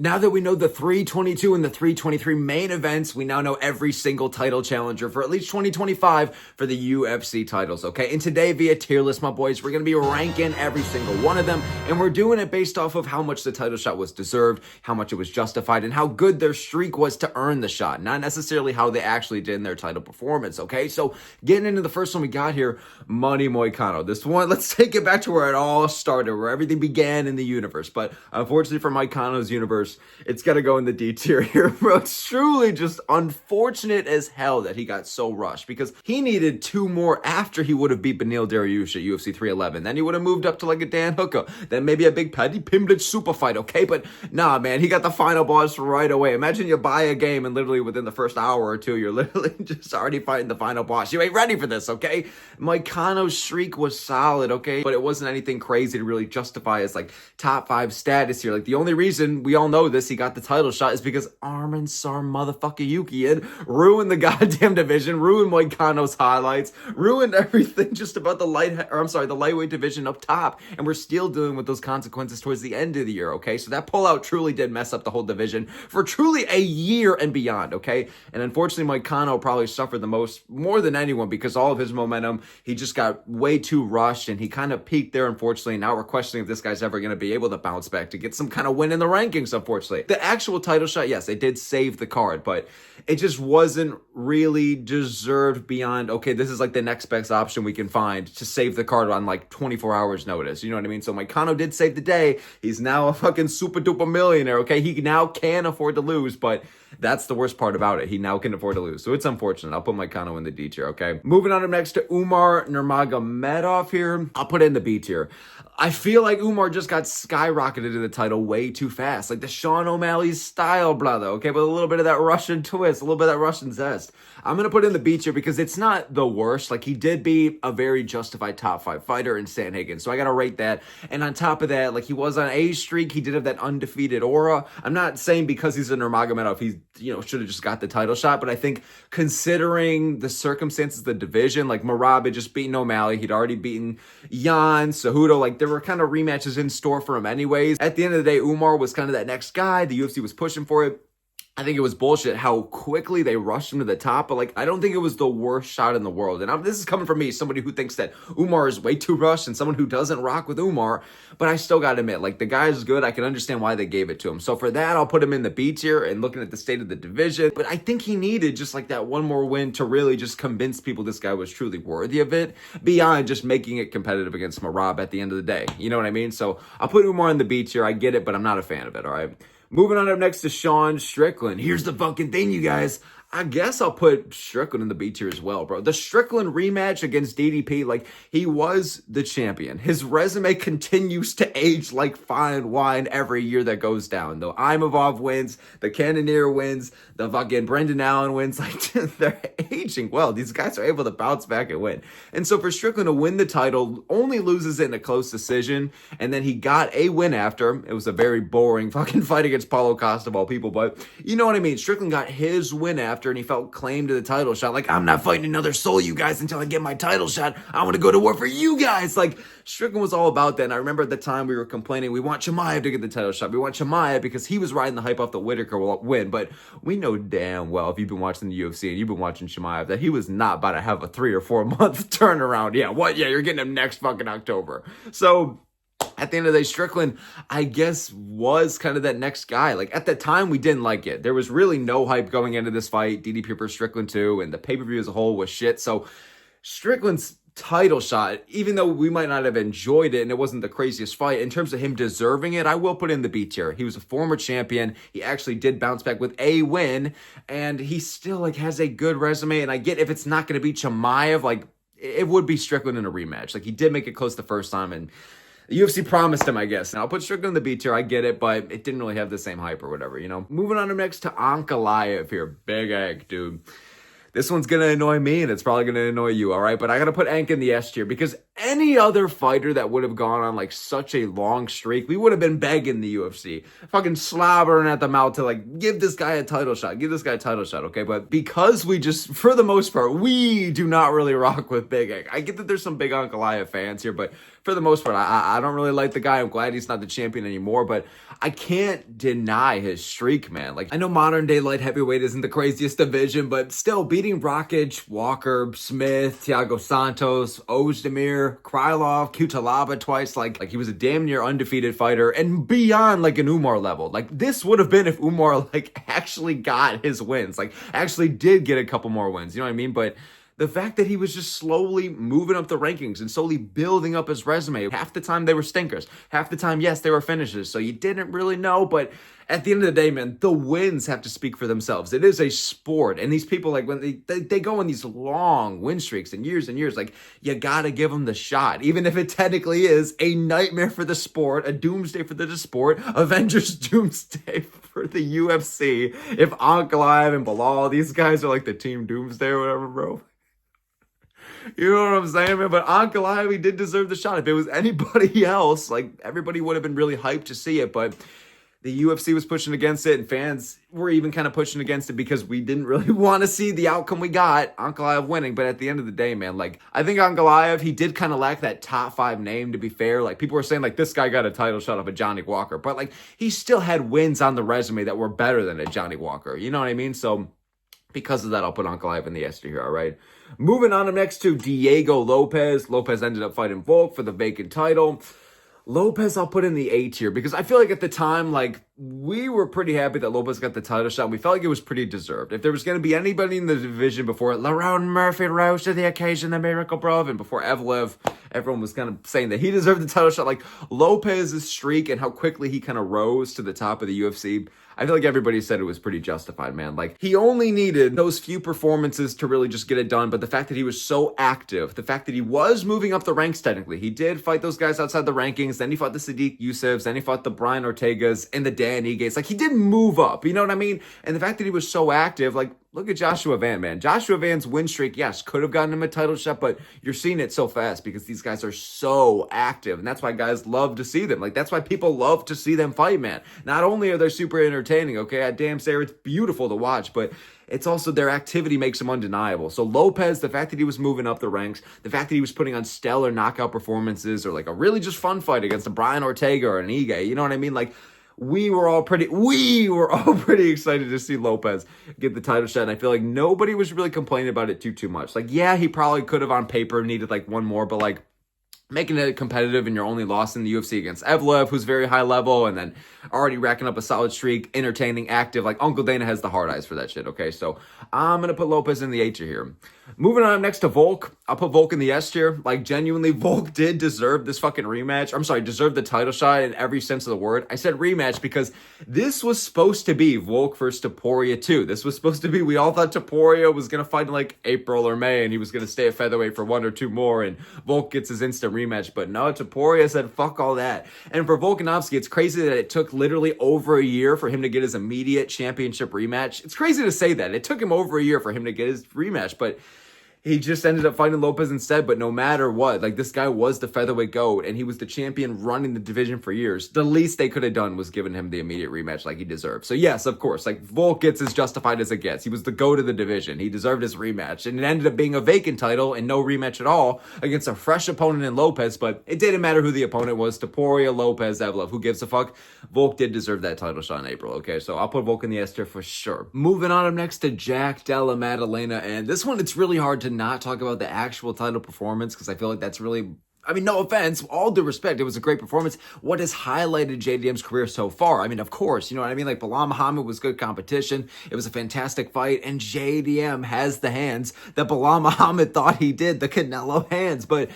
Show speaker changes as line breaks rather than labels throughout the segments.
Now that we know the 322 and the 323 main events, we now know every single title challenger for at least 2025 for the UFC titles, okay? And today, via tier list, my boys, we're going to be ranking every single one of them, and we're doing it based off of how much the title shot was deserved, how much it was justified, and how good their streak was to earn the shot, not necessarily how they actually did in their title performance, okay? So, getting into the first one we got here, Money Moicano. This one, let's take it back to where it all started, where everything began in the universe, but unfortunately for Moicano's universe, it's got to go in the D tier here, bro. It's truly just unfortunate as hell that he got so rushed because he needed 2 more after he would have beat Beneil Dariush at UFC 311. Then he would have moved up to like a Dan Hooker. Then maybe a big Paddy Pimblett super fight, okay? But nah, man, he got the final boss right away. Imagine you buy a game and literally within the first hour or two, you're literally just already fighting the final boss. You ain't ready for this, okay? Moicano's streak was solid, okay? But it wasn't anything crazy to really justify his like top 5 status here. Like the only reason we all know this, he got the title shot, is because Arman Sar motherfucker Yukian ruined the goddamn division, ruined Moicano's highlights, ruined everything just about the lightweight division up top, and we're still dealing with those consequences towards the end of the year, okay? So that pullout truly did mess up the whole division for truly a year and beyond, okay? And unfortunately, Moicano probably suffered the most, more than anyone, because all of his momentum, he just got way too rushed, and he kind of peaked there, unfortunately. Now we're questioning if this guy's ever going to be able to bounce back to get some kind of win in the rankings, unfortunately. The actual title shot, yes, it did save the card, but it just wasn't really deserved beyond, okay, this is like the next best option we can find to save the card on like 24 hours notice. You know what I mean? So Moicano did save the day. He's now a fucking super duper millionaire, okay? He now can afford to lose, but that's the worst part about it. He now can afford to lose. So it's unfortunate. I'll put Moicano in the D tier, okay? Moving on up next to Umar Nurmagomedov here. I'll put it in the B tier. I feel like Umar just got skyrocketed to the title way too fast. Like the Sean O'Malley style, brother, okay? With a little bit of that Russian twist, a little bit of that Russian zest. I'm going to put it in the B tier because it's not the worst. Like he did be a very justified top 5 fighter in Sandhagen. So I got to rate that. And on top of that, like he was on a streak. He did have that undefeated aura. I'm not saying because he's a Nurmagomedov, he's, should have just got the title shot. But I think considering the circumstances of the division, like Merab had just beaten O'Malley. He'd already beaten Jan, Cejudo. Like there were kind of rematches in store for him anyways. At the end of the day, Umar was kind of that next guy. The UFC was pushing for it. I think it was bullshit how quickly they rushed him to the top, but like I don't think it was the worst shot in the world. And this is coming from me, somebody who thinks that Umar is way too rushed and someone who doesn't rock with Umar, but I still gotta admit, like the guy is good. I can understand why they gave it to him. So for that, I'll put him in the B tier and looking at the state of the division. But I think he needed just like that one more win to really just convince people this guy was truly worthy of it, beyond just making it competitive against Merab at the end of the day. You know what I mean? So I'll put Umar in the B tier. I get it, but I'm not a fan of it, all right? Moving on up next to Sean Strickland. Here's the fucking thing, you guys. I guess I'll put Strickland in the B tier as well, bro. The Strickland rematch against DDP, like, he was the champion. His resume continues to age like fine wine every year that goes down. The Imavov wins, the Cannonier wins, the fucking Brendan Allen wins. Like, they're aging well. These guys are able to bounce back and win. And so for Strickland to win the title, only loses it in a close decision, and then he got a win after. It was a very boring fucking fight against Paulo Costa of all people, but you know what I mean. Strickland got his win after, and he felt claim to the title shot. Like, I'm not fighting another soul, you guys, until I get my title shot. I want to go to war for you guys. Like, Strickland was all about that. And I remember at the time we were complaining, we want Chimaev to get the title shot. We want Chimaev because he was riding the hype off the Whitaker win. But we know damn well, if you've been watching the UFC and you've been watching Chimaev, that he was not about to have a 3 or 4 month turnaround. Yeah, what? Yeah, you're getting him next fucking October. So at the end of the day, Strickland, I guess, was kind of that next guy. Like, at the time, we didn't like it. There was really no hype going into this fight. DDP versus Strickland too, and the pay-per-view as a whole was shit. So Strickland's title shot, even though we might not have enjoyed it and it wasn't the craziest fight, in terms of him deserving it, I will put in the B tier. He was a former champion. He actually did bounce back with a win, and he still, like, has a good resume. And I get if it's not going to be Chimaev, like, it would be Strickland in a rematch. Like, he did make it close the first time, and the UFC promised him, I guess. And I'll put Strickland in the B tier. I get it, but it didn't really have the same hype or whatever, you know? Moving on next to Ankalaev here. Big egg, dude. This one's going to annoy me, and it's probably going to annoy you, all right? But I got to put Ank in the S tier because any other fighter that would have gone on like such a long streak, we would have been begging the UFC, fucking slobbering at the mouth to like give this guy a title shot, okay? But because we just, for the most part, we do not really rock with Big Egg. I get that there's some big Ankalaev fans here, but for the most part, I don't really like the guy. I'm glad he's not the champion anymore, but I can't deny his streak, man. Like, I know modern day light heavyweight isn't the craziest division, but still beating Rakic, Walker, Smith, Thiago Santos, Ozdemir, Krylov, Kutalaba twice, like he was a damn near undefeated fighter and beyond like an Umar level. Like, this would have been if Umar like actually got his wins, like actually did get a couple more wins, you know what I mean? But the fact that he was just slowly moving up the rankings and slowly building up his resume. Half the time they were stinkers. Half the time, yes, they were finishes. So you didn't really know, but at the end of the day, man, the wins have to speak for themselves. It is a sport. And these people, like, when they go on these long win streaks and years, like, you gotta give them the shot. Even if it technically is a nightmare for the sport, a doomsday for the sport, Avengers doomsday for the UFC. If Ankalaev and Bilal, these guys are like the team doomsday or whatever, bro. You know what I'm saying, man? But Ankalaev, he did deserve the shot. If it was anybody else, like, everybody would have been really hyped to see it. But the UFC was pushing against it, and fans were even kind of pushing against it because we didn't really want to see the outcome we got, Ankalaev winning. But at the end of the day, man, like, I think Ankalaev, he did kind of lack that top 5 name, to be fair. Like, people were saying, like, this guy got a title shot off of Johnny Walker. But, like, he still had wins on the resume that were better than a Johnny Walker. You know what I mean? So because of that, I'll put Ankalaev in the S tier here, all right? Moving on next to Diego Lopes. Lopes ended up fighting Volk for the vacant title. Lopes, I'll put in the A tier because I feel like at the time, like, we were pretty happy that Lopes got the title shot. We felt like it was pretty deserved. If there was going to be anybody in the division before it, Lerone Murphy rose to the occasion, the miracle, bro. And before Evlev, everyone was kind of saying that he deserved the title shot. Like, Lopes' streak and how quickly he kind of rose to the top of the UFC, I feel like everybody said it was pretty justified, man. Like, he only needed those few performances to really just get it done. But the fact that he was so active, the fact that he was moving up the ranks technically, he did fight those guys outside the rankings. Then he fought the Sadiq Yusufs. Then he fought the Brian Ortegas and the Dan Iges. Like, he did move up, you know what I mean? And the fact that he was so active, like, look at Joshua Van, man. Joshua Van's win streak, yes, could have gotten him a title shot, but you're seeing it so fast because these guys are so active. And that's why guys love to see them. Like, that's why people love to see them fight, man. Not only are they super entertaining, okay? I damn say it's beautiful to watch, but it's also their activity makes them undeniable. So Lopes, the fact that he was moving up the ranks, the fact that he was putting on stellar knockout performances or like a really just fun fight against a Brian Ortega or an Ige, you know what I mean? Like, we were all pretty excited to see Lopes get the title shot. And I feel like nobody was really complaining about it too much. Like, yeah, he probably could have on paper needed like one more, but like, making it competitive and your only loss in the UFC against Evlev, who's very high level, and then already racking up a solid streak, entertaining, active. Like, Uncle Dana has the hard eyes for that shit, okay? So I'm going to put Lopes in the A tier here. Moving on next to Volk. I'll put Volk in the S tier. Like, genuinely, Volk did deserve this fucking rematch. I'm sorry, deserve the title shot in every sense of the word. I said rematch because this was supposed to be Volk versus Topuria 2. This was supposed to be, we all thought Topuria was going to fight in like April or May, and he was going to stay at featherweight for 1 or 2 more, and Volk gets his instant rematch. But no, Topuria said, fuck all that. And for Volkanovski, it's crazy that it took literally over a year for him to get his immediate championship rematch. It's crazy to say that. It took him over a year for him to get his rematch, but he just ended up fighting Lopes instead. But no matter what, like, this guy was the featherweight GOAT, and he was the champion running the division for years. The least they could have done was given him the immediate rematch like he deserved. So yes, of course, like, Volk gets as justified as it gets. He was the GOAT of the division. He deserved his rematch, and it ended up being a vacant title and no rematch at all against a fresh opponent in Lopes. But it didn't matter who the opponent was. Topuria, Lopes, Evlev, who gives a fuck? Volk did deserve that title shot in April, okay? So I'll put Volk in the S tier for sure. Moving on up next to Jack Della Maddalena, and this one, it's really hard to not talk about the actual title performance because I feel like that's really, I mean, no offense, all due respect, it was a great performance. What has highlighted JDM's career so far? I mean, of course, you know what I mean? Like, Bilal Muhammad was good competition. It was a fantastic fight, and JDM has the hands that Bilal Muhammad thought he did, the Canelo hands. But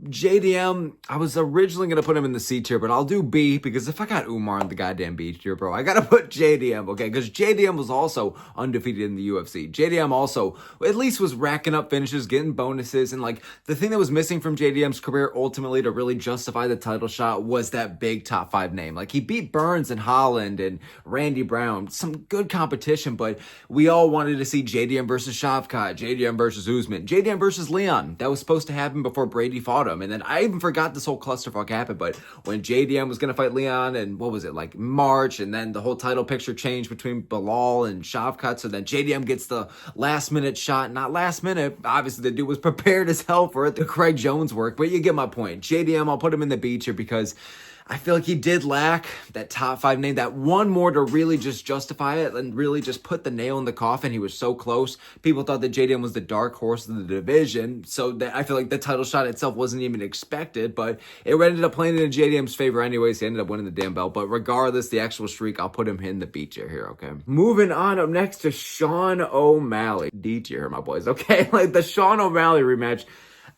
JDM, I was originally going to put him in the C tier, but I'll do B because if I got Umar in the goddamn B tier, bro, I got to put JDM, okay? Because JDM was also undefeated in the UFC. JDM also at least was racking up finishes, getting bonuses, and like, the thing that was missing from JDM's career ultimately to really justify the title shot was that big top 5 name. Like, he beat Burns and Holland and Randy Brown, some good competition, but we all wanted to see JDM versus Shavkat, JDM versus Usman, JDM versus Leon. That was supposed to happen before Brady fought him. him. And then I even forgot this whole clusterfuck happened, but when JDM was going to fight Leon and what was it, like March, and then the whole title picture changed between Bilal and Shavkat, so then JDM gets the last minute shot. Not last minute, obviously the dude was prepared as hell for it, the Craig Jones work, but you get my point. JDM, I'll put him in the beach here because I feel like he did lack that top 5 name, that one more to really just justify it and really just put the nail in the coffin. He was so close. People thought that JDM was the dark horse of the division, so that I feel like the title shot itself wasn't even expected, but it ended up playing in JDM's favor anyways. He ended up winning the damn belt, but regardless, the actual streak, I'll put him in the B tier here, okay? Moving on up next to Sean O'Malley. D tier here, my boys, okay? Like the Sean O'Malley rematch.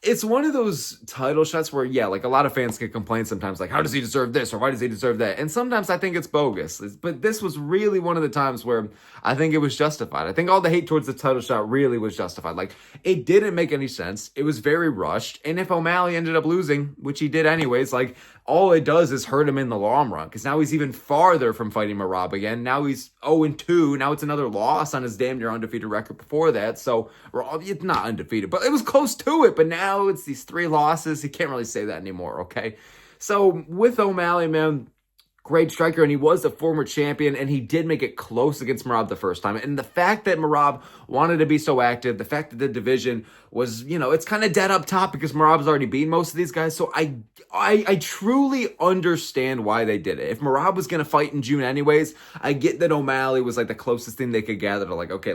It's one of those title shots where, yeah, like a lot of fans can complain sometimes, like, how does he deserve this or why does he deserve that? And sometimes I think it's bogus. But this was really one of the times where I think it was justified. I think all the hate towards the title shot really was justified. Like, it didn't make any sense. It was very rushed. And if O'Malley ended up losing, which he did anyways, like, all it does is hurt him in the long run because now he's even farther from fighting Merab again. Now he's 0-2. Now it's another loss on his damn near undefeated record before that. So it's not undefeated, but it was close to it. But now it's these 3 losses. He can't really say that anymore, okay? So with O'Malley, man, great striker, and he was a former champion, and he did make it close against Merab the first time. And the fact that Merab wanted to be so active, the fact that the division was, you know, it's kind of dead up top because Merab's already beaten most of these guys. So I truly understand why they did it. If Merab was going to fight in June anyways, I get that O'Malley was like the closest thing they could gather to like, okay,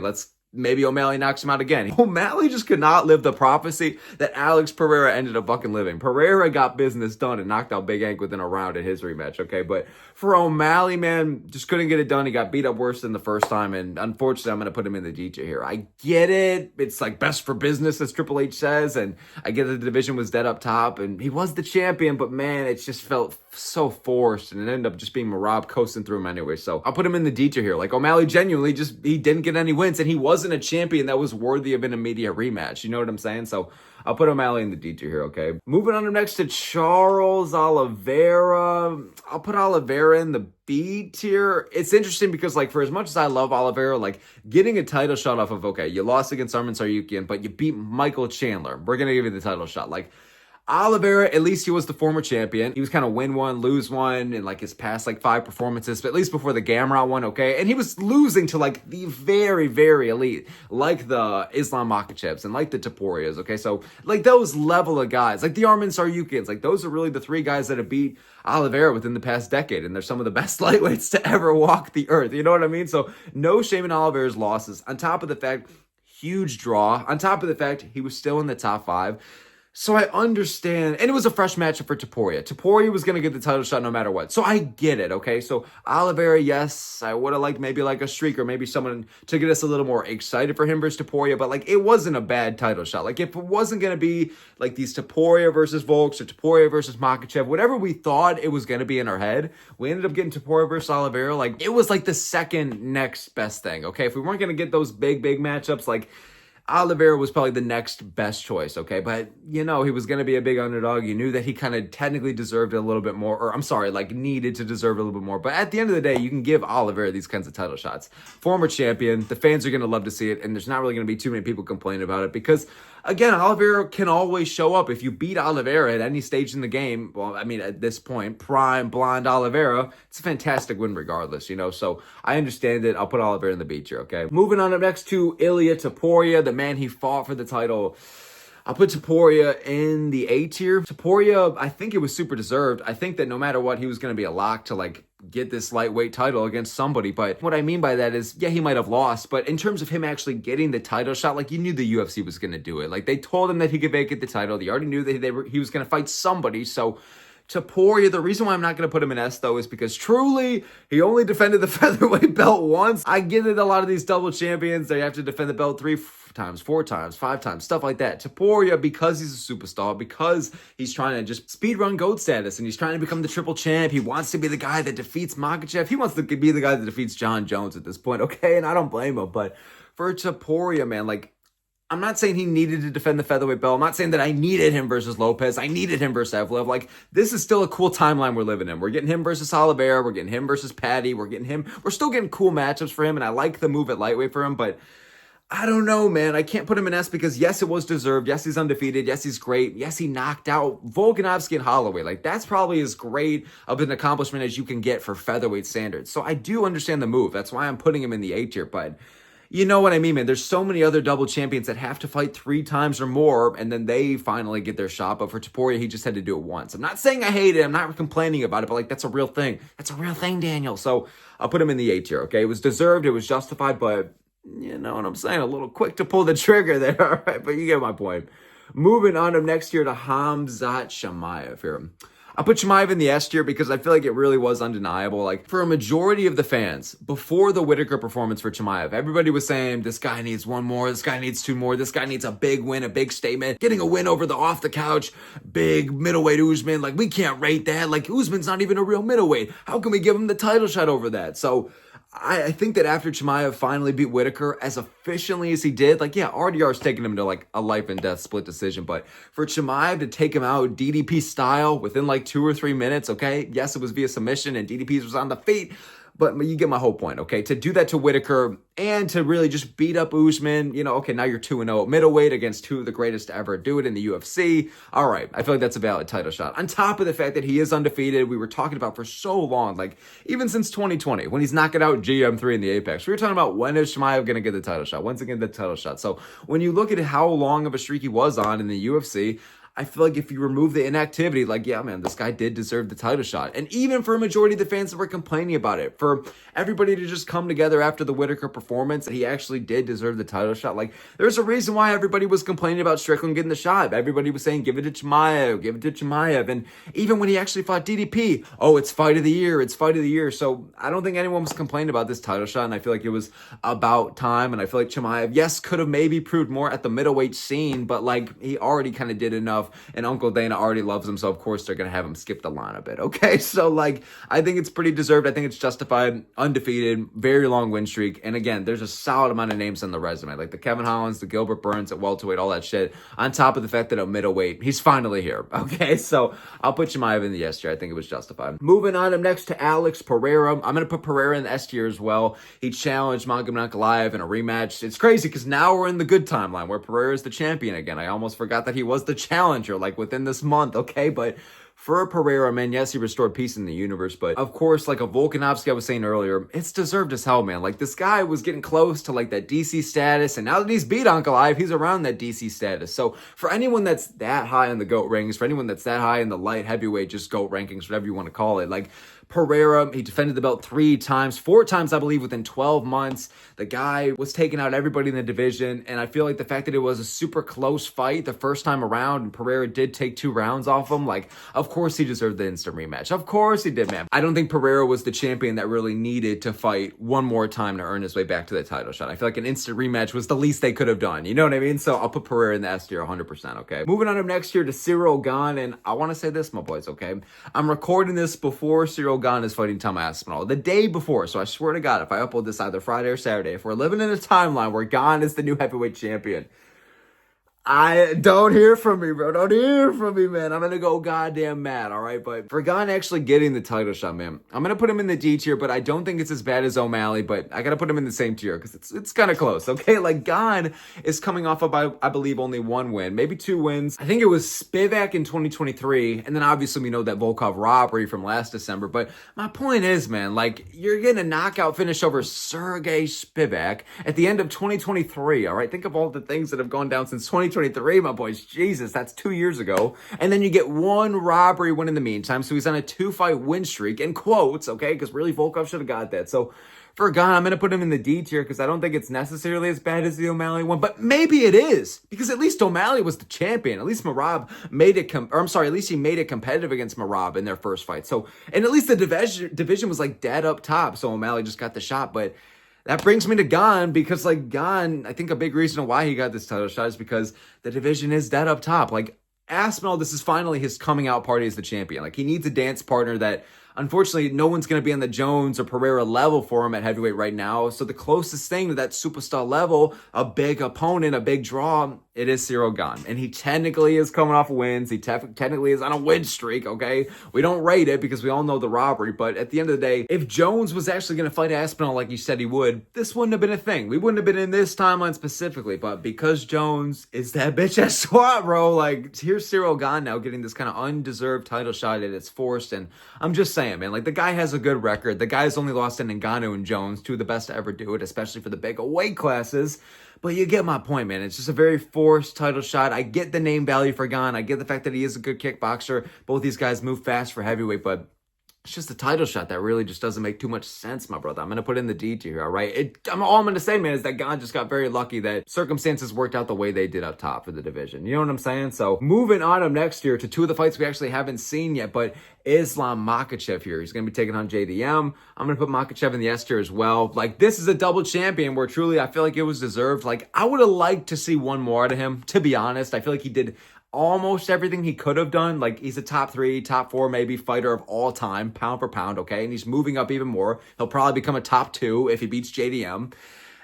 maybe O'Malley knocks him out again. O'Malley just could not live the prophecy that Alex Pereira ended up fucking living. Pereira got business done and knocked out Big Ank within a round in his rematch, okay? But for O'Malley, man, just couldn't get it done. He got beat up worse than the first time, and unfortunately, I'm going to put him in the DJ here. I get it. It's like best for business, as Triple H says, and I get that the division was dead up top, and he was the champion, but man, it just felt so forced, and it ended up just being Merab coasting through him anyway. So I'll put him in the DJ here. Like, O'Malley genuinely he didn't get any wins, and he wasn't a champion that was worthy of an immediate rematch. You know what I'm saying? So I'll put O'Malley in the D tier here, okay? Moving on next to Charles Oliveira. I'll put Oliveira in the B tier. It's interesting because, like, for as much as I love Oliveira, like, getting a title shot off of, okay, you lost against Arman Tsarukyan, but you beat Michael Chandler. We're going to give you the title shot. Like, Oliveira, at least he was the former champion. He was kind of win one, lose one in like his past like 5 performances, but at least before the Gamrot one, okay? And he was losing to like the very, very elite, like the Islam Makhachevs and like the Topurias, okay? So like those level of guys, like the Arman Tsarukyan's, like those are really the 3 guys that have beat Oliveira within the past decade, and they're some of the best lightweights to ever walk the earth. You know what I mean? So no shame in Oliveira's losses. On top of the fact, huge draw. On top of the fact, he was still in the top 5. So I understand, and it was a fresh matchup for Topuria. Topuria was going to get the title shot no matter what. So I get it, okay? So Oliveira, yes, I would have liked maybe like a streak or maybe someone to get us a little more excited for him versus Topuria, but like it wasn't a bad title shot. Like if it wasn't going to be like these Topuria versus Volks or Topuria versus Makhachev, whatever we thought it was going to be in our head, we ended up getting Topuria versus Oliveira. Like it was like the second next best thing, okay? If we weren't going to get those big matchups, like Oliveira was probably the next best choice, okay? But, you know, he was going to be a big underdog. You knew that he kind of technically deserved it a little bit more, or I'm sorry, like needed to deserve it a little bit more. But at the end of the day, you can give Oliveira these kinds of title shots. Former champion, the fans are going to love to see it, and there's not really going to be too many people complaining about it because, again, Oliveira can always show up. If you beat Oliveira at any stage in the game, well, I mean, at this point, prime blonde Oliveira, it's a fantastic win regardless, you know? So I understand it. I'll put Oliveira in the B tier, okay? Moving on up next to Ilia Topuria, the man he fought for the title. I'll put Topuria in the A tier. Topuria, I think it was super deserved. I think that no matter what, he was going to be a lock to, like, get this lightweight title against somebody. But what I mean by that is, yeah, he might have lost, but in terms of him actually getting the title shot, like, you knew the UFC was going to do it. Like, they told him that he could vacate the title. They already knew that he was going to fight somebody. So Topuria, the reason why I'm not going to put him in S, though, is because truly, he only defended the featherweight belt once. I get it, a lot of these double champions, they have to defend the belt 3 times, 4 times, 5 times, stuff like that. Topuria, because he's a superstar, because he's trying to just speedrun GOAT status, and he's trying to become the triple champ, he wants to be the guy that defeats Makhachev, he wants to be the guy that defeats John Jones at this point, okay? And I don't blame him, but for Topuria, man, like, I'm not saying he needed to defend the featherweight belt. I'm not saying that I needed him versus Lopes. I needed him versus Evlev. Like, this is still a cool timeline we're living in. We're getting him versus Oliveira. We're getting him versus Patty. We're still getting cool matchups for him, and I like the move at lightweight for him, but I don't know, man. I can't put him in S because yes, it was deserved. Yes, he's undefeated. Yes, he's great. Yes, he knocked out Volkanovski and Holloway. Like, that's probably as great of an accomplishment as you can get for featherweight standards. So I do understand the move. That's why I'm putting him in the A tier. But you know what I mean, man? There's so many other double champions that have to fight 3 times or more, and then they finally get their shot. But for Topuria, he just had to do it once. I'm not saying I hate it. I'm not complaining about it, but like, that's a real thing. That's a real thing, Daniel. So I'll put him in the A tier, okay? It was deserved. It was justified, but you know what I'm saying? A little quick to pull the trigger there, all right? But you get my point. Moving on to next year to Khamzat Chimaev here. I'll put Chimaev in the S tier because I feel like it really was undeniable. Like, for a majority of the fans, before the Whittaker performance for Chimaev, everybody was saying, this guy needs 1 more, this guy needs 2 more, this guy needs a big win, a big statement, getting a win over the off-the-couch, big middleweight Usman. Like, we can't rate that. Like, Usman's not even a real middleweight. How can we give him the title shot over that? So I think that after Chimaev finally beat Whittaker as efficiently as he did, like, yeah, RDR's taking him to like a life and death split decision, but for Chimaev to take him out DDP style within like 2 or 3 minutes, okay, yes, it was via submission and DDP was on the feet, but you get my whole point, okay? To do that to Whittaker and to really just beat up Usman, you know, okay, now you're 2-0 at middleweight against 2 of the greatest to ever do it in the UFC. All right, I feel like that's a valid title shot. On top of the fact that he is undefeated, we were talking about for so long, like even since 2020, when he's knocking out GM3 in the Apex, we were talking about when is Chimaev going to get the title shot? When's he going to get the title shot? So when you look at how long of a streak he was on in the UFC, I feel like if you remove the inactivity, like, yeah, man, this guy did deserve the title shot. And even for a majority of the fans that were complaining about it, for everybody to just come together after the Whittaker performance, he actually did deserve the title shot. Like, there's a reason why everybody was complaining about Strickland getting the shot. Everybody was saying, give it to Chimaev, give it to Chimaev. And even when he actually fought DDP, oh, it's fight of the year, it's fight of the year. So I don't think anyone was complaining about this title shot. And I feel like it was about time. And I feel like Chimaev, yes, could have maybe proved more at the middleweight scene, but like, he already kind of did enough. And Uncle Dana already loves him, so of course they're going to have him skip the line a bit, okay? So, like, I think it's pretty deserved. I think it's justified, undefeated, very long win streak. And again, there's a solid amount of names on the resume, like the Kevin Hollands, the Gilbert Burns at welterweight, all that shit. On top of the fact that at middleweight, he's finally here, okay? So, I'll put Chimaev in the S tier. I think it was justified. Moving on, I'm next to Alex Pereira. I'm going to put Pereira in the S tier as well. He challenged Ankalaev in a rematch. It's crazy because now we're in the good timeline where Pereira is the champion again. I almost forgot that he was the challenger, like, within this month, okay? But for Pereira, man, yes, he restored peace in the universe, but of course, like a Volkanovski I was saying earlier, it's deserved as hell, man. Like, this guy was getting close to like that DC status, and now that he's beat Ankalaev, he's around that DC status. So for anyone that's that high in the GOAT rankings, for anyone that's that high in the light heavyweight, just GOAT rankings, whatever you want to call it, like, Pereira, he defended the belt 3 times, 4 times, I believe, within 12 months. The guy was taking out everybody in the division, and I feel like the fact that it was a super close fight the first time around, and Pereira did take 2 rounds off him, like, of course he deserved the instant rematch. Of course he did, man. I don't think Pereira was the champion that really needed to fight one more time to earn his way back to the title shot. I feel like an instant rematch was the least they could have done. You know what I mean? So I'll put Pereira in the S tier 100%, okay? Moving on up next year to Cyril Gane, and I want to say this, my boys, okay? I'm recording this before Cyril Gane is fighting Tom Aspinall, the day before, so I swear to God, if I upload this either Friday or Saturday, if we're living in a timeline where Gane is the new heavyweight champion, I don't hear from me, bro. Don't hear from me, man. I'm gonna go goddamn mad, all right? But for Gane actually getting the title shot, man, I'm gonna put him in the D tier, but I don't think it's as bad as O'Malley, but I gotta put him in the same tier because it's kind of close, okay? Like, Gane is coming off of, I believe, only 1 win, maybe 2 wins. I think it was Spivak in 2023, and then obviously we know that Volkov robbery from last December, but my point is, man, like, you're getting a knockout finish over Sergey Spivak at the end of 2023, all right? Think of all the things that have gone down since 2023, my boys. Jesus, that's 2 years ago. And then you get 1 robbery win in the meantime. So he's on a 2-fight win streak, in quotes, okay? Because really, Volkov should have got that. So for Gane, I'm going to put him in the D tier because I don't think it's necessarily as bad as the O'Malley one, but maybe it is because at least O'Malley was the champion. At least Merab made it, at least he made it competitive against Merab in their first fight. So, and at least the division was like dead up top. So O'Malley just got the shot, but that brings me to Gane because, like, Gane, I think a big reason why he got this title shot is because the division is dead up top. Like, Aspinall, this is finally his coming out party as the champion. Like, he needs a dance partner that unfortunately, no one's going to be on the Jones or Pereira level for him at heavyweight right now. So the closest thing to that superstar level, a big opponent, a big draw, it is Ciryl Gane. And he technically is coming off wins. He technically is on a win streak, okay? We don't rate it because we all know the robbery. But at the end of the day, if Jones was actually going to fight Aspinall like you said he would, this wouldn't have been a thing. We wouldn't have been in this timeline specifically. But because Jones is that bitch ass SWAT, bro, like, here's Ciryl Gane now getting this kind of undeserved title shot that it's forced. And I'm just saying, man, like, the guy has a good record. The guy's only lost in Ngannou and Jones, two of the best to ever do it, especially for the bigger weight classes. But you get my point, man. It's just a very forced title shot. I get the name value for Gane. I get the fact that he is a good kickboxer. Both these guys move fast for heavyweight, but it's just a title shot that really just doesn't make too much sense, my brother. I'm going to put in the D tier, all right? All I'm going to say, man, is that Gane just got very lucky that circumstances worked out the way they did up top for the division. You know what I'm saying? So moving on up next year to two of the fights we actually haven't seen yet, but Islam Makhachev here. He's going to be taking on JDM. I'm going to put Makhachev in the S tier as well. Like, this is a double champion where truly I feel like it was deserved. Like, I would have liked to see one more out of him, to be honest. I feel like he did almost everything he could have done. Like, he's a top 3, top 4 maybe fighter of all time, pound for pound, okay? And he's moving up even more. He'll probably become a top 2 if he beats JDM.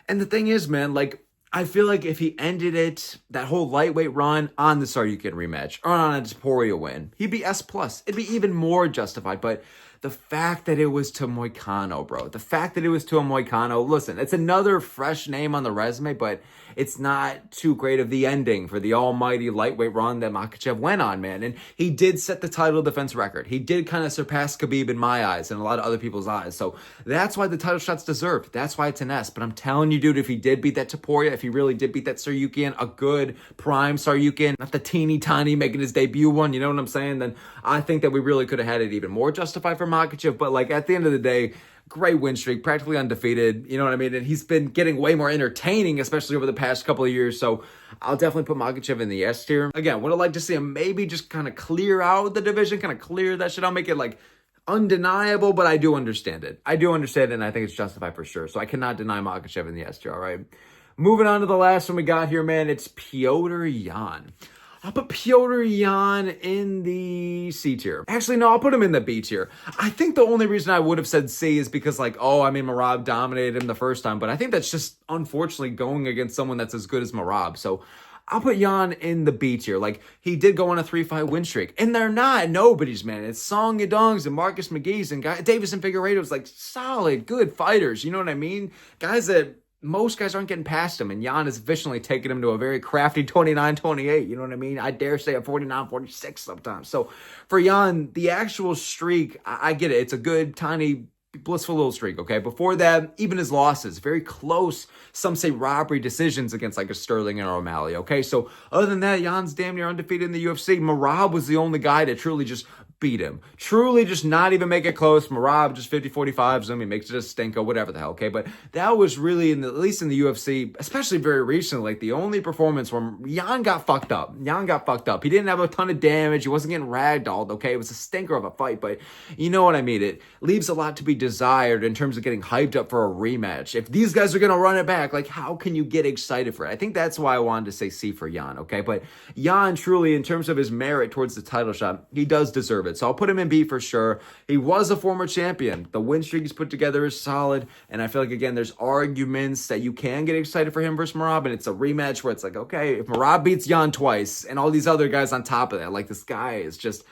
And the thing is, man, like, I feel like if he ended it, that whole lightweight run on the Sandhagen rematch or on a Topuria win, he'd be S+. It'd be even more justified. But the fact that it was to Moicano, bro, the fact that it was to a Moicano, listen, it's another fresh name on the resume, but it's not too great of the ending for the almighty lightweight run that Makhachev went on, man. And he did set the title defense record. He did kind of surpass Khabib in my eyes and a lot of other people's eyes. So that's why the title shot's deserved. That's why it's an S. But I'm telling you, dude, if he did beat that Topuria, if he really did beat that Tsarukyan, a good prime Tsarukyan, not the teeny tiny making his debut one, you know what I'm saying? Then I think that we really could have had it even more justified for Makhachev. But like, at the end of the day, great win streak, practically undefeated, you know what I mean? And he's been getting way more entertaining, especially over the past couple of years. So I'll definitely put Makhachev in the S tier. Again, would have liked to see him maybe just kind of clear out the division, kind of clear that shit. I'll make it like undeniable, but I do understand it. I do understand it, and I think it's justified for sure. So I cannot deny Makhachev in the S tier, all right? Moving on to the last one we got here, man. It's Petr Yan. I'll put Petr Yan in the C tier. Actually, no, I'll put him in the B tier. I think the only reason I would have said C is because, like, oh, I mean, Merab dominated him the first time, but I think that's just, unfortunately, going against someone that's as good as Merab. So I'll put Yan in the B tier. Like, he did go on a 3-fight win streak, and they're not nobodies, man. It's Song Yadong's and Marcus McGee's and Davis and Figueiredo's, like, solid, good fighters. You know what I mean? Guys that most guys aren't getting past him, and Yan is efficiently taking him to a very crafty 29-28, you know what I mean? I dare say a 49-46 sometimes. So for Yan, the actual streak, I get it. It's a good, tiny, blissful little streak, okay? Before that, even his losses, very close, some say robbery decisions against like a Sterling and O'Malley, okay? So other than that, Jan's damn near undefeated in the UFC. Merab was the only guy to truly just beat him. Truly just not even make it close. Merab just 50-45s him. He makes it a stinker, whatever the hell, okay? But that was really, at least in the UFC, especially very recently, like the only performance where Yan got fucked up. Yan got fucked up. He didn't have a ton of damage. He wasn't getting ragdolled, okay? It was a stinker of a fight, but you know what I mean? It leaves a lot to be desired in terms of getting hyped up for a rematch. If these guys are going to run it back, like, how can you get excited for it? I think that's why I wanted to say C for Yan, okay? But Yan, truly, in terms of his merit towards the title shot, he does deserve it. So I'll put him in B for sure. He was a former champion. The win streak he's put together is solid. And I feel like, again, there's arguments that you can get excited for him versus Merab. And it's a rematch where it's like, okay, if Merab beats Yan twice and all these other guys on top of that, like, this guy is just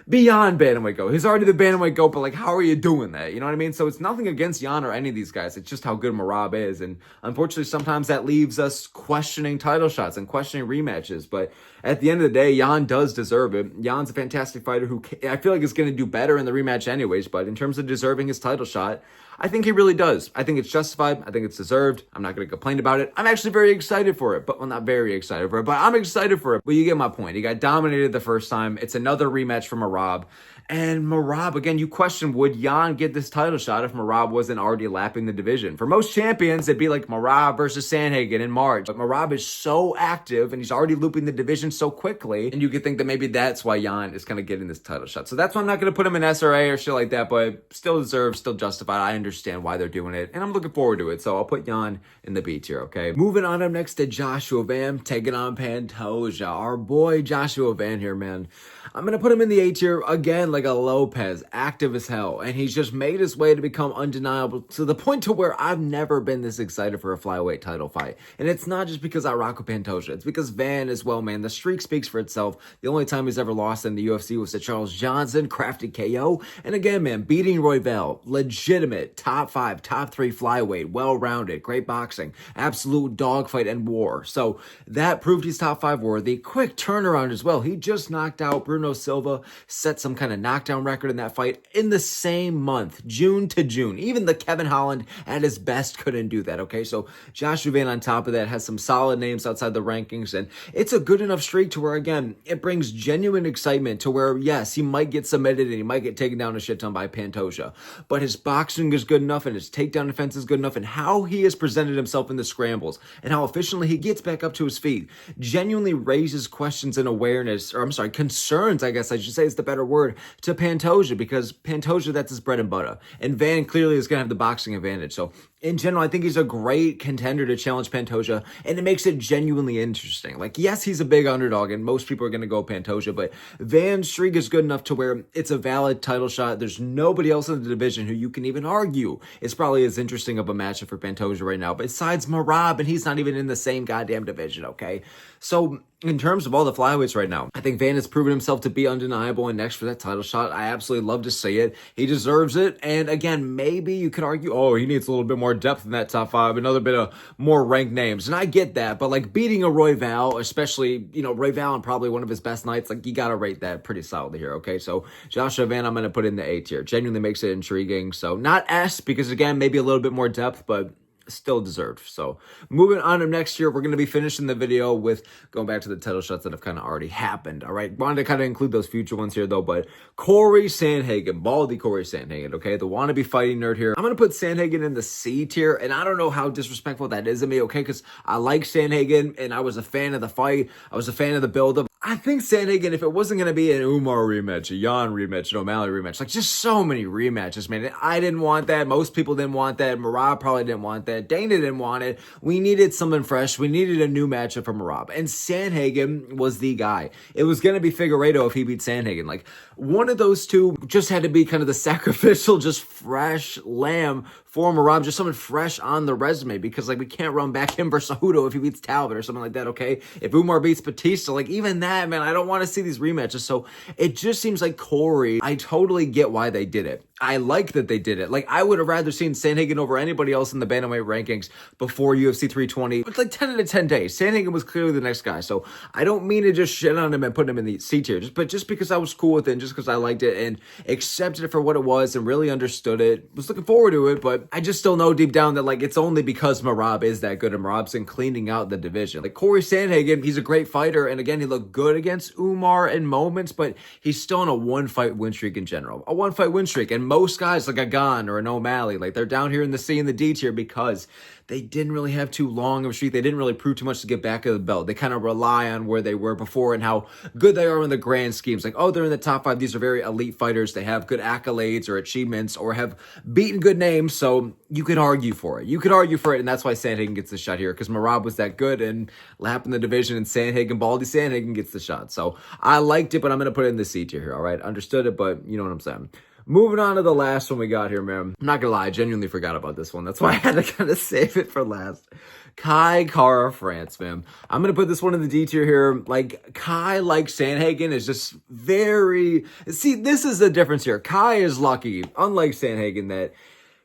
beyond bantamweight GOAT. He's already the bantamweight GOAT, but like, how are you doing that? You know what I mean? So it's nothing against Yan or any of these guys. It's just how good Merab is. And unfortunately, sometimes that leaves us questioning title shots and questioning rematches. But at the end of the day, Yan does deserve it. Yan's a fantastic fighter who I feel like is going to do better in the rematch anyways. But in terms of deserving his title shot, I think he really does. I think it's justified. I think it's deserved. I'm not going to complain about it. I'm actually very excited for it. But, well, not very excited for it, but I'm excited for it. But you get my point. He got dominated the first time. It's another rematch for Merab. And Merab, again, you question, would Yan get this title shot if Merab wasn't already lapping the division? For most champions, it'd be like Merab versus Sandhagen in March. But Merab is so active, and he's already looping the division so quickly, and you could think that maybe that's why Yan is kind of getting this title shot. So that's why I'm not going to put him in SRA or shit like that, but still deserves, still justified. I understand why they're doing it, and I'm looking forward to it. So I'll put Yan in the B tier, okay? Moving on up next to Joshua Van, taking on Pantoja. Our boy Joshua Van here, man. I'm going to put him in the A tier. Again, again, like a Lopes, active as hell. And he's just made his way to become undeniable to the point to where I've never been this excited for a flyweight title fight. And it's not just because I rock with Pantoja. It's because Van as well, man. The streak speaks for itself. The only time he's ever lost in the UFC was to Charles Johnson, crafted KO. And again, man, beating Royval, legitimate, top 5, top 3 flyweight, well-rounded, great boxing, absolute dogfight and war. So that proved he's top 5 worthy. Quick turnaround as well. He just knocked out Bruno Silva, set some kind of knockdown record in that fight in the same month, June to June. Even the Kevin Holland at his best couldn't do that, okay? So Joshua Van on top of that has some solid names outside the rankings, and it's a good enough streak to where, again, it brings genuine excitement to where, yes, he might get submitted and he might get taken down a shit ton by Pantoja, but his boxing is good enough and his takedown defense is good enough, and how he has presented himself in the scrambles and how efficiently he gets back up to his feet genuinely raises questions and awareness, or I'm sorry, concerns, I guess I should say is the better word, to Pantoja, because Pantoja, that's his bread and butter, and Van clearly is going to have the boxing advantage. So in general, I think he's a great contender to challenge Pantoja, and it makes it genuinely interesting. Like, yes, he's a big underdog, and most people are going to go Pantoja, but Van's streak is good enough to where it's a valid title shot. There's nobody else in the division who you can even argue it's probably as interesting of a matchup for Pantoja right now, besides Merab, and he's not even in the same goddamn division, okay? So in terms of all the flyweights right now, I think Van has proven himself to be undeniable and next for that title shot. I absolutely love to see it. He deserves it. And again, maybe you could argue, oh, he needs a little bit more depth in that top 5, another bit of more ranked names. And I get that, but like beating a Royval, especially, you know, Royval on probably one of his best nights, like you got to rate that pretty solidly here, okay? So Joshua Van, I'm going to put in the A tier. Genuinely makes it intriguing. So not S, because again, maybe a little bit more depth, but still deserved. So moving on to next year, we're going to be finishing the video with going back to the title shots that have kind of already happened. All right. Wanted to kind of include those future ones here though, but Corey Sandhagen, baldy Corey Sandhagen. Okay. The wannabe fighting nerd here. I'm going to put Sandhagen in the C tier, and I don't know how disrespectful that is of me. Okay. Cause I like Sandhagen and I was a fan of the fight. I was a fan of the buildup. I think Sandhagen, if it wasn't going to be an Umar rematch, a Jan rematch, an O'Malley rematch, like just so many rematches, man. I didn't want that. Most people didn't want that. Merab probably didn't want that. Dana didn't want it. We needed something fresh. We needed a new matchup for Merab. And Sandhagen was the guy. It was going to be Figueiredo if he beat Sandhagen. Like, one of those two just had to be kind of the sacrificial, just fresh lamb for Merab, just someone fresh on the resume, because like we can't run back him versus Cejudo if he beats Talbot or something like that, okay? If Umar beats Batista, like even that, man, I don't want to see these rematches. So it just seems like Corey, I totally get why they did it. I like that they did it. Like, I would have rather seen Sandhagen over anybody else in the bantamweight rankings before UFC 320. It's like 10 out of 10 days. Sandhagen was clearly the next guy. So I don't mean to just shit on him and put him in the C tier, but just because I was cool with it and just because I liked it and accepted it for what it was and really understood it, was looking forward to it, but I just still know deep down that like it's only because Merab is that good and Merab's been cleaning out the division. Like Corey Sandhagen, he's a great fighter, and again, he looked good against Umar in moments, but he's still on a 1-fight win streak in general. A 1-fight win streak, and most guys like a Gane or an O'Malley, like they're down here in the C and the D tier because they didn't really have too long of a streak. They didn't really prove too much to get back of the belt. They kind of rely on where they were before and how good they are in the grand schemes. Like, oh, they're in the top 5. These are very elite fighters. They have good accolades or achievements or have beaten good names. So you could argue for it. You could argue for it. And that's why Sandhagen gets the shot here, because Merab was that good and lapping the division, and baldy Sandhagen gets the shot. So I liked it, but I'm going to put it in the C tier here. All right. Understood it, but you know what I'm saying. Moving on to the last one we got here, man. I'm not gonna lie, I genuinely forgot about this one. That's why I had to kind of save it for last. Kai Kara France, man. I'm gonna put this one in the D tier here. Like, Kai, like Sandhagen, is just very... See, this is the difference here. Kai is lucky, unlike Sandhagen, that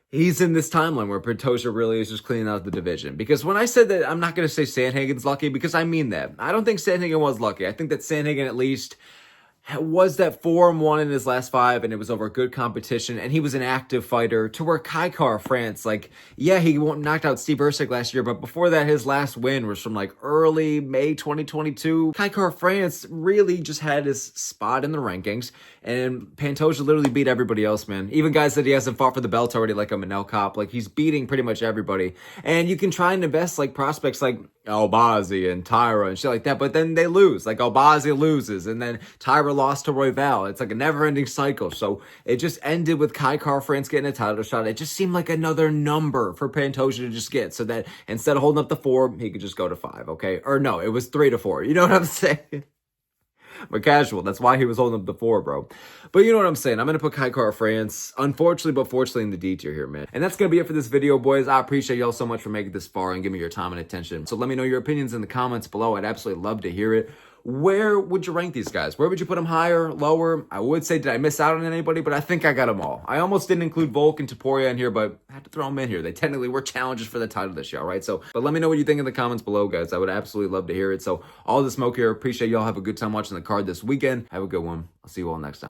he's in this timeline where Pantoja really is just cleaning out the division. Because when I said that, I'm not going to say Sandhagen's lucky, because I mean that. I don't think Sandhagen was lucky. I think that Sandhagen at least was that 4-1 in his last 5, and it was over good competition, and he was an active fighter, to where Kai Kara France, like, yeah, he knocked out Steve Erceg last year, but before that, his last win was from like early May 2022. Kai Kara France really just had his spot in the rankings, and Pantoja literally beat everybody else, man. Even guys that he hasn't fought for the belt already, like a Manel Cop, like he's beating pretty much everybody. And you can try and invest like prospects like Albazi and Tyra and shit like that, but then they lose. Like Albazi loses, and then Tyra lost to Royval. It's like a never-ending cycle. So it just ended with Kai Kara France getting a title shot. It just seemed like another number for Pantoja to just get, so that instead of holding up the 4, he could just go to 5, okay? Or no, it was 3 to 4. You know what I'm saying? but casual. That's why he was holding up the 4, bro. But you know what I'm saying. I'm going to put Kai Kara France, unfortunately, but fortunately in the D tier here, man. And that's going to be it for this video, boys. I appreciate y'all so much for making it this far and giving me your time and attention. So let me know your opinions in the comments below. I'd absolutely love to hear it. Where would you rank these guys? Where would you put them, higher, lower? I would say, did I miss out on anybody? But I think I got them all. I almost didn't include Volk and Topuria in here, but I had to throw them in here. They technically were challengers for the title this year, all right? So, but let me know what you think in the comments below, guys. I would absolutely love to hear it. So all the smoke here. Appreciate y'all. Have a good time watching the card this weekend. Have a good one. I'll see you all next time.